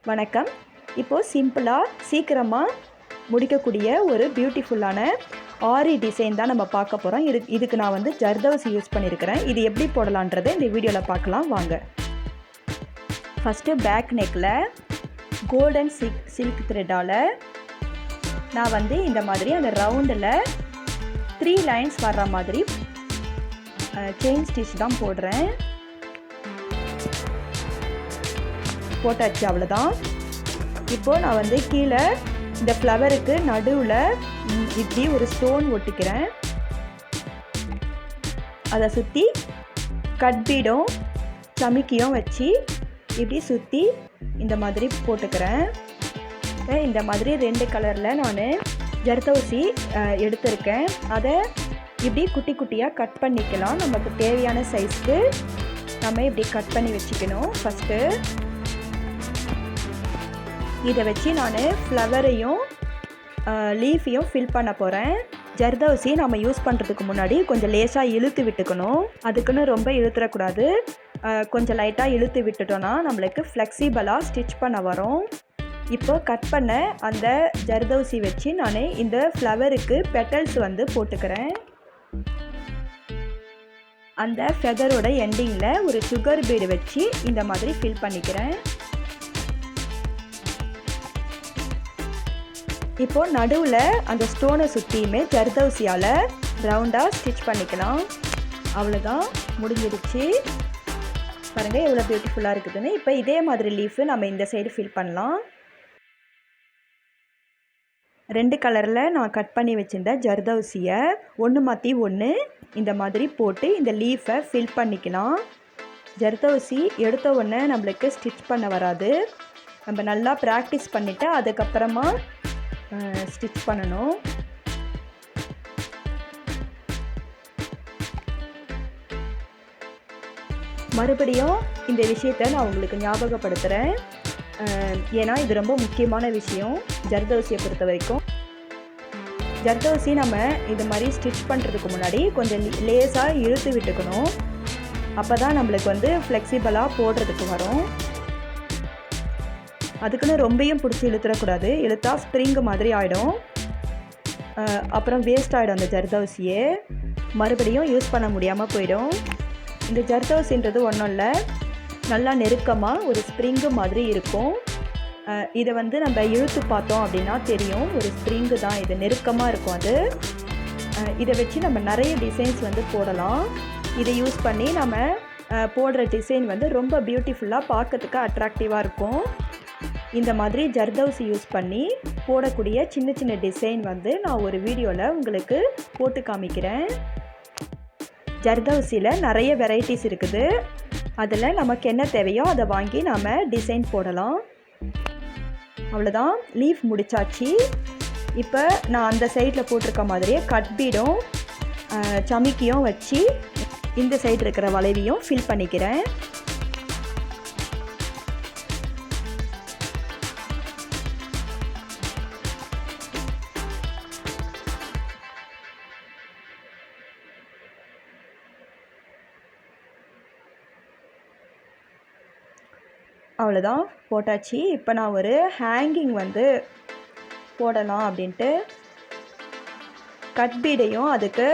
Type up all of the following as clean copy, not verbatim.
வணக்கம். இப்போது சிம்பிளாக சீக்கிரமாக முடிக்கக்கூடிய ஒரு பியூட்டிஃபுல்லான ஆரி டிசைன் தான் நம்ம பார்க்க போகிறோம். இதுக்கு நான் வந்து ஜர்தோசி யூஸ் பண்ணியிருக்கிறேன். இது எப்படி போடலான்றதை இந்த வீடியோவில் பார்க்கலாம் வாங்க. ஃபஸ்ட்டு பேக் நெக்கில் கோல்டன் சில்க் த்ரெட்டால் நான் வந்து இந்த மாதிரி அந்த ரவுண்டில் 3 லைன்ஸ் வர்ற மாதிரி செயின் ஸ்டிச் தான் போடுறேன். போட்டாச்சு, அவ்வளோதான். இப்போது நான் வந்து கீழே இந்த ஃப்ளவருக்கு நடுவில் இப்படி ஒரு ஸ்டோன் ஒட்டிக்கிறேன். அதை சுற்றி கட் பீடும் சமிக்கியும் வச்சு இப்படி சுற்றி இந்த மாதிரி போட்டுக்கிறேன். இந்த மாதிரி 2 கலரில் நான் ஜர்தோசி எடுத்திருக்கேன். அதை இப்படி குட்டி குட்டியாக கட் பண்ணிக்கலாம். நமக்கு தேவையான சைஸ்க்கு நம்ம இப்படி கட் பண்ணி வச்சுக்கணும். ஃபஸ்ட்டு இதை வச்சு நான் ஃப்ளவரையும் லீஃபையும் ஃபில் பண்ண போகிறேன். ஜர்தோசி நம்ம யூஸ் பண்ணுறதுக்கு முன்னாடி கொஞ்சம் லேசாக இழுத்து விட்டுக்கணும். அதுக்குன்னு ரொம்ப இழுத்துடக்கூடாது. கொஞ்சம் லைட்டாக இழுத்து விட்டுட்டோன்னா நம்மளுக்கு ஃப்ளெக்சிபிளாக ஸ்டிச் பண்ண வரும். இப்போ கட் பண்ண அந்த ஜர்தோசி வச்சு நான் இந்த ஃப்ளவருக்கு பெட்டல்ஸ் வந்து போட்டுக்கிறேன். அந்த ஃபெதரோட எண்டிங்கில் ஒரு சுகர் பீடு வச்சு இந்த மாதிரி ஃபில் பண்ணிக்கிறேன். இப்போது நடுவில் அந்த ஸ்டோனை சுற்றியுமே ஜர்தோசியால் ரவுண்டாக ஸ்டிச் பண்ணிக்கலாம். அவ்வளோதான், முடிஞ்சிடுச்சு. பாருங்கள் எவ்வளோ பியூட்டிஃபுல்லாக இருக்குதுன்னு. இப்போ இதே மாதிரி லீஃபு நம்ம இந்த சைடு ஃபில் பண்ணலாம். 2 கலரில் நான் கட் பண்ணி வச்சுருந்த ஜர்தோசியை ஒன்று மாற்றி ஒன்று இந்த மாதிரி போட்டு இந்த லீஃபை ஃபில் பண்ணிக்கலாம். ஜர்தோசி எடுத்த உடனே நம்மளுக்கு ஸ்டிச் பண்ண வராது. நம்ம நல்லா ப்ராக்டிஸ் பண்ணிவிட்டு அதுக்கப்புறமா ஸ்டிச் பண்ணணும். மறுபடியும் இந்த விஷயத்தை நான் உங்களுக்கு ஞாபகப்படுத்துகிறேன். ஏன்னா இது ரொம்ப முக்கியமான விஷயம் ஜர்தோசியை பொறுத்த வரைக்கும். ஜர்தோசி நம்ம இது மாதிரி ஸ்டிச் பண்ணுறதுக்கு முன்னாடி கொஞ்சம் லேசாக இழுத்து விட்டுக்கணும். அப்போ தான் நம்மளுக்கு வந்து ஃப்ளெக்சிபிளாக போடுறதுக்கு வரும். அதுக்குன்னு ரொம்பையும் பிடிச்சி இழுத்துடக்கூடாது. இழுத்தா ஸ்ப்ரிங்கு மாதிரி ஆகிடும். அப்புறம் வேஸ்ட் ஆகிடும் அந்த ஜர்தோசியே. மறுபடியும் யூஸ் பண்ண முடியாமல் போயிடும். இந்த ஜர்தோசின்றது ஒன்றும் இல்லை, நல்லா நெருக்கமாக ஒரு ஸ்ப்ரிங்கு மாதிரி இருக்கும். இதை வந்து நம்ம இழுத்து பார்த்தோம் அப்படின்னா தெரியும், ஒரு ஸ்ப்ரிங்கு தான் இது, நெருக்கமாக இருக்கும் அது. இதை வச்சு நம்ம நிறைய டிசைன்ஸ் வந்து போடலாம். இதை யூஸ் பண்ணி நம்ம போடுற டிசைன் வந்து ரொம்ப பியூட்டிஃபுல்லாக பார்க்கறதுக்கு அட்ராக்டிவாக இருக்கும். இந்த மாதிரி ஜர்தோசி யூஸ் பண்ணி போடக்கூடிய சின்ன சின்ன டிசைன் வந்து நான் ஒரு வீடியோவில் உங்களுக்கு போட்டு காமிக்கிறேன். ஜர்தோசியில் நிறைய வெரைட்டிஸ் இருக்குது. அதில் நமக்கு என்ன தேவையோ அதை வாங்கி நாம் டிசைன் போடலாம். அவ்வளோதான், லீஃப் முடிச்சாச்சு. இப்போ நான் அந்த சைடில் போட்டிருக்க மாதிரியே கட் பீடும் சமிக்கியும் வச்சு இந்த சைடு இருக்கிற வளைவையும் ஃபில் பண்ணிக்கிறேன். அவ்வளோதான், போட்டாச்சு. இப்போ நான் ஒரு ஹேங்கிங் வந்து போடலாம் அப்படின்ட்டு கட் பீடையும் அதுக்கு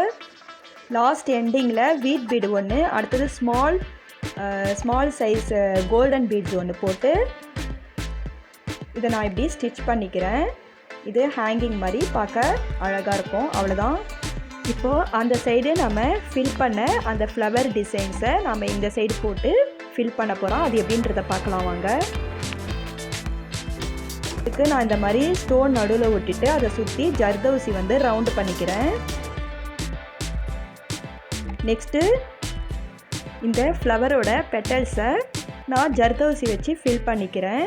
லாஸ்ட் எண்டிங்கில் வீட் பீடு ஒன்று, அடுத்தது ஸ்மால் சைஸ் கோல்டன் பீட்ஸ் ஒன்று போட்டு இதை நான் இப்படி ஸ்டிச் பண்ணிக்கிறேன். இது ஹேங்கிங் மாதிரி பார்க்க அழகாக இருக்கும். அவ்வளோதான். இப்போது அந்த சைடு நம்ம ஃபில் பண்ண அந்த ஃப்ளவர் டிசைன்ஸை நம்ம இந்த சைடு போட்டு ஃபில் பண்ண போகிறோம். அது எப்படின்றத பார்க்கலாம் வாங்க. இதுக்கு நான் இந்த மாதிரி ஸ்டோன் நடுவில் ஒட்டிட்டு அதை சுற்றி ஜர்தோசி வந்து ரவுண்டு பண்ணிக்கிறேன். நெக்ஸ்ட்டு இந்த ஃப்ளவரோட பெட்டல்ஸை நான் ஜர்தோசி வச்சு ஃபில் பண்ணிக்கிறேன்.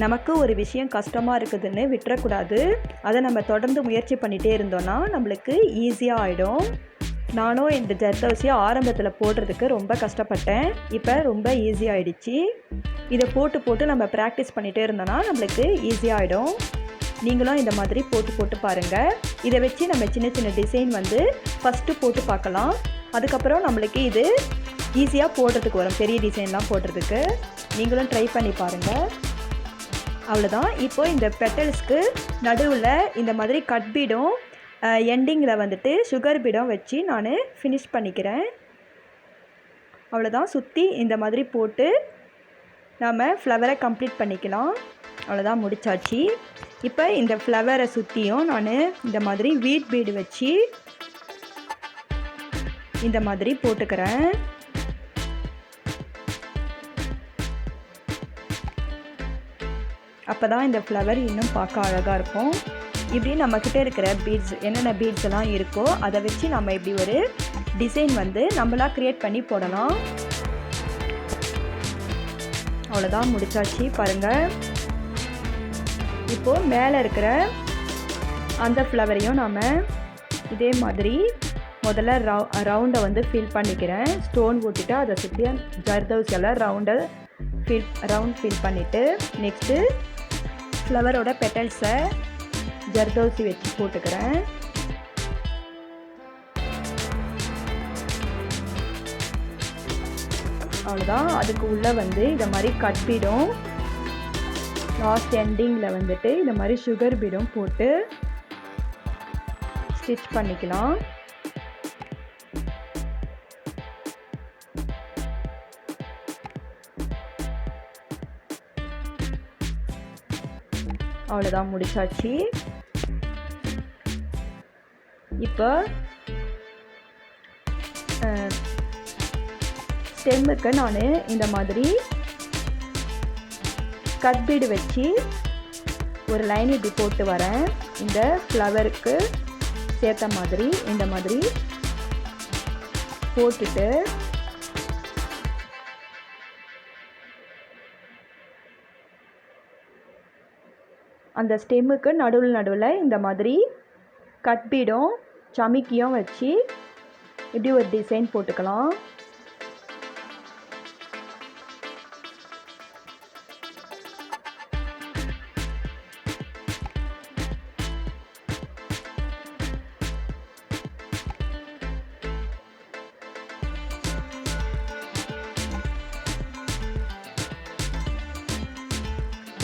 நமக்கு ஒரு விஷயம் கஷ்டமாக இருக்குதுன்னு விட்டுறக்கூடாது. அதை நம்ம தொடர்ந்து முயற்சி பண்ணிகிட்டே இருந்தோன்னா நம்மளுக்கு ஈஸியாக ஆகிடும். நானும் இந்த ஜர்தோசியை ஆரம்பத்தில் போடுறதுக்கு ரொம்ப கஷ்டப்பட்டேன். இப்போ ரொம்ப ஈஸியாகிடுச்சு. இதை போட்டு நம்ம ப்ராக்டிஸ் பண்ணிகிட்டே இருந்தோன்னா நம்மளுக்கு ஈஸியாகிடும். நீங்களும் இந்த மாதிரி போட்டு பாருங்கள். இதை வச்சு நம்ம சின்ன சின்ன டிசைன் வந்து ஃபஸ்ட்டு போட்டு பார்க்கலாம். அதுக்கப்புறம் நம்மளுக்கு இது ஈஸியாக போடுறதுக்கு வரும், பெரிய டிசைன்லாம் போடுறதுக்கு. நீங்களும் ட்ரை பண்ணி பாருங்கள். அவ்வளோதான். இப்போது இந்த பெட்டல்ஸ்க்கு நடுவில் இந்த மாதிரி கட் பீடும் எண்டிங்கில் வந்துட்டு சுகர் பீடும் வச்சு நான் ஃபினிஷ் பண்ணிக்கிறேன். அவ்வளோதான். சுற்றி இந்த மாதிரி போட்டு நாம் ஃப்ளவரை கம்ப்ளீட் பண்ணிக்கலாம். அவ்வளோதான், முடிச்சாச்சு. இப்போ இந்த ஃப்ளவரை சுற்றியும் நான் இந்த மாதிரி வீட் பீடு வச்சு இந்த மாதிரி போட்டுக்கிறேன். அப்போ தான் இந்த ஃப்ளவர் இன்னும் பார்க்க அழகாக இருக்கும். இப்படி நம்மக்கிட்ட இருக்கிற பீட்ஸ், என்னென்ன பீட்ஸ் எல்லாம் இருக்கோ அதை வச்சு நம்ம இப்படி ஒரு டிசைன் வந்து நம்மளாக க்ரியேட் பண்ணி போடலாம். அவ்வளோதான், முடிச்சாச்சு. பாருங்கள். இப்போது மேலே இருக்கிற அந்த ஃப்ளவரையும் நாம் இதே மாதிரி முதல்ல ரவுண்டை வந்து ஃபில் பண்ணிக்கிறேன். ஸ்டோன் போட்டுட்டு அதை சுற்றி ஜர்தோசியெல்லாம் ரவுண்ட் ஃபில் பண்ணிவிட்டு நெக்ஸ்ட்டு ஃப்ளவரோட பெட்டல்ஸை ஜர்தோசி வச்சு போட்டுக்கிறேன். அவ்வளோதான். அதுக்கு உள்ளே வந்து இந்த மாதிரி கட் பீடும் லாஸ்ட் எண்டிங்கில் வந்துட்டு இந்த மாதிரி சுகர் பீடும் போட்டு ஸ்டிச் பண்ணிக்கலாம். அவ்வளோதான், முடிச்சாச்சு. இப்போ ஸ்டெம்முக்கு நான் இந்த மாதிரி கட் பீடு வச்சு ஒரு லைன் இப்படி போட்டு வரேன். இந்த ஃப்ளவருக்கு சேர்த்த மாதிரி இந்த மாதிரி போட்டுட்டு அந்த ஸ்டெம்முக்கு நடுவில் இந்த மாதிரி கட் பீடும் சமிக்கியும் வச்சு இப்படி ஒரு டிசைன் போட்டுக்கலாம்.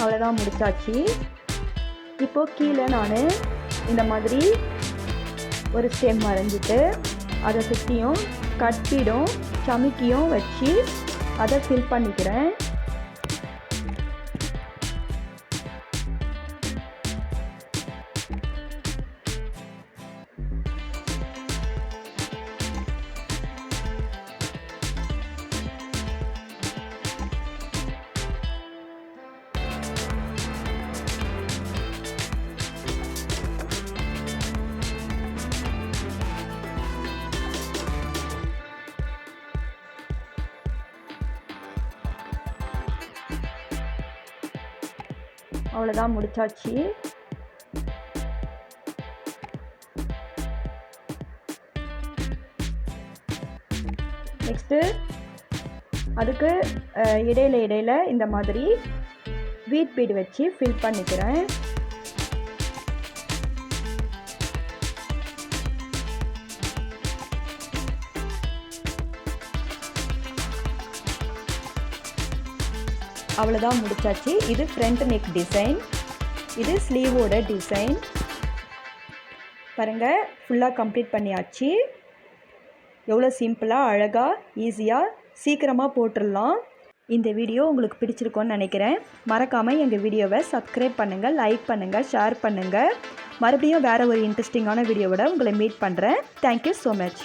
அவ்வளோதான், முடிச்சாச்சு. இப்போது கீழே நான் இந்த மாதிரி ஒரு ஸ்டெம் வரைஞ்சிட்டு அதை சுற்றியும் கட் பீடும் சமிக்கியும் வச்சு அதை ஃபில் பண்ணிக்கிறேன். அவ்வளோதான், முடிச்சாச்சு. நெக்ஸ்ட்டு அதுக்கு இடையில இந்த மாதிரி வீட் பீடு வச்சு ஃபில் பண்ணிக்கிறேன். அவ்வளோதான், முடிச்சாச்சு. இது ஃப்ரண்ட் நெக் டிசைன், இது ஸ்லீவோட டிசைன். பாருங்கள், ஃபுல்லாக கம்ப்ளீட் பண்ணியாச்சு. எவ்வளோ சிம்பிளாக, அழகாக, ஈஸியாக, சீக்கிரமாக போட்டுடலாம். இந்த வீடியோ உங்களுக்கு பிடிச்சிருக்கோன்னு நினைக்கிறேன். மறக்காமல் எங்கள் வீடியோவை சப்ஸ்கிரைப் பண்ணுங்கள், லைக் பண்ணுங்கள், ஷேர் பண்ணுங்கள். மறுபடியும் வேறு ஒரு இன்ட்ரெஸ்டிங்கான வீடியோவோட உங்களை மீட் பண்ணுறேன். Thank you so much.